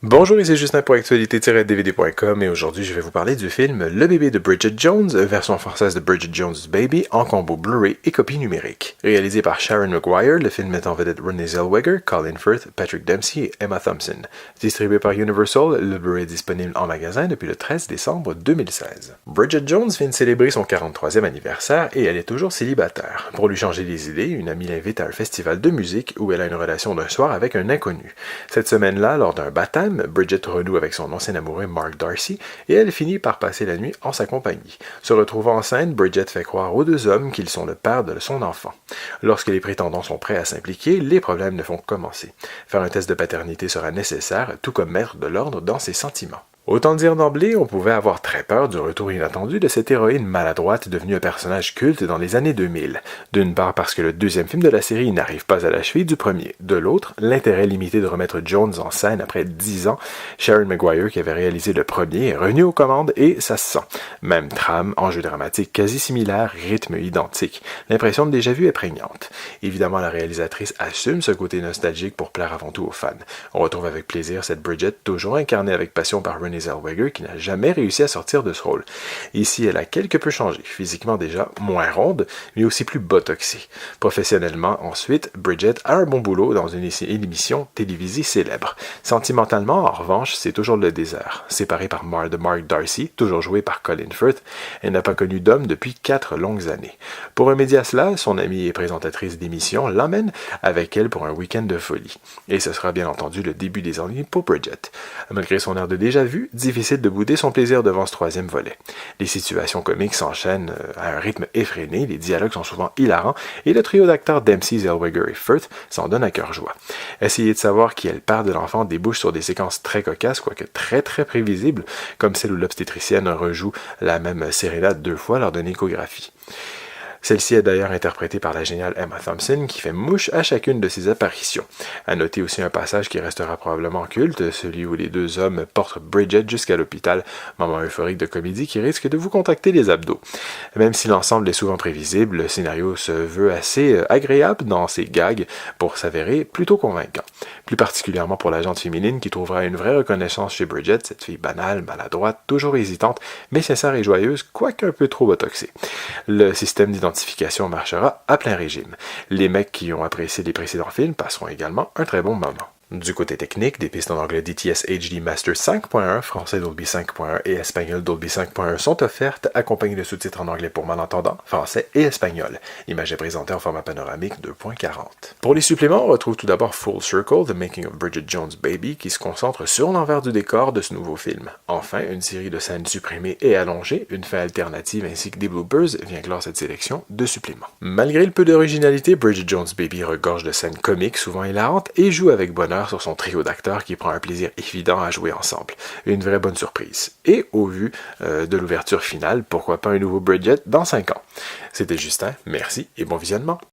Bonjour, ici Justin pour actualité-dvd.com et aujourd'hui je vais vous parler du film Le bébé de Bridget Jones, version française de Bridget Jones' Baby en combo Blu-ray et copie numérique. Réalisé par Sharon Maguire, le film met en vedette Renée Zellweger, Colin Firth, Patrick Dempsey et Emma Thompson. Distribué par Universal, le Blu-ray est disponible en magasin depuis le 13 décembre 2016. Bridget Jones vient de célébrer son 43e anniversaire et elle est toujours célibataire. Pour lui changer les idées, une amie l'invite à un festival de musique où elle a une relation d'un soir avec un inconnu. Cette semaine-là, lors d'un baptême, Bridget renoue avec son ancien amoureux Mark Darcy et elle finit par passer la nuit en sa compagnie. Se retrouvant enceinte, Bridget fait croire aux deux hommes qu'ils sont le père de son enfant. Lorsque les prétendants sont prêts à s'impliquer, les problèmes ne font que commencer. Faire un test de paternité sera nécessaire, tout comme mettre de l'ordre dans ses sentiments. Autant dire d'emblée, on pouvait avoir très peur du retour inattendu de cette héroïne maladroite devenue un personnage culte dans les années 2000. D'une part parce que le deuxième film de la série n'arrive pas à la cheville du premier. De l'autre, l'intérêt limité de remettre Jones en scène après 10 ans. Sharon Maguire, qui avait réalisé le premier, est revenu aux commandes et ça se sent. Même trame, enjeu dramatique quasi similaire, rythme identique. L'impression de déjà-vu est prégnante. Évidemment, la réalisatrice assume ce côté nostalgique pour plaire avant tout aux fans. On retrouve avec plaisir cette Bridget, toujours incarnée avec passion par Renée Zellweger, qui n'a jamais réussi à sortir de ce rôle. Ici, elle a quelque peu changé, physiquement déjà moins ronde, mais aussi plus botoxée. Professionnellement, ensuite, Bridget a un bon boulot dans une émission télévisée célèbre. Sentimentalement, en revanche, c'est toujours le désert. Séparée par Mark Darcy, toujours joué par Colin Firth, elle n'a pas connu d'homme depuis 4 longues années. Pour remédier à cela, son amie et présentatrice d'émission l'emmène avec elle pour un week-end de folie. Et ce sera bien entendu le début des ennuis pour Bridget. Malgré son air de déjà-vu, difficile de bouder son plaisir devant ce troisième volet. Les situations comiques s'enchaînent à un rythme effréné, les dialogues sont souvent hilarants et le trio d'acteurs Dempsey, Zellweger et Firth s'en donne à cœur joie. Essayer de savoir qui est le père de l'enfant débouche sur des séquences très cocasses, quoique très prévisibles, comme celle où l'obstétricienne rejoue la même sérénade 2 fois lors d'une échographie. Celle-ci est d'ailleurs interprétée par la géniale Emma Thompson qui fait mouche à chacune de ses apparitions. À noter aussi un passage qui restera probablement culte, celui où les deux hommes portent Bridget jusqu'à l'hôpital, moment euphorique de comédie qui risque de vous contracter les abdos. Même si l'ensemble est souvent prévisible, le scénario se veut assez agréable dans ses gags pour s'avérer plutôt convaincant. Plus particulièrement pour la gente féminine qui trouvera une vraie reconnaissance chez Bridget, cette fille banale, maladroite, toujours hésitante, mais sincère et joyeuse, quoique un peu trop botoxée. Le système d'identification marchera à plein régime. Les mecs qui ont apprécié les précédents films passeront également un très bon moment. Du côté technique, des pistes en anglais DTS HD Master 5.1, français Dolby 5.1 et espagnol Dolby 5.1 sont offertes, accompagnées de sous-titres en anglais pour malentendants, français et espagnol. L'image est présentée en format panoramique 2.40. Pour les suppléments, on retrouve tout d'abord Full Circle, The Making of Bridget Jones' Baby, qui se concentre sur l'envers du décor de ce nouveau film. Enfin, une série de scènes supprimées et allongées, une fin alternative ainsi que des bloopers vient clore cette sélection de suppléments. Malgré le peu d'originalité, Bridget Jones' Baby regorge de scènes comiques souvent hilarantes et joue avec bonheur sur son trio d'acteurs qui prend un plaisir évident à jouer ensemble. Une vraie bonne surprise. Et au vu de l'ouverture finale, pourquoi pas un nouveau Bridget dans 5 ans? C'était Justin, merci et bon visionnement.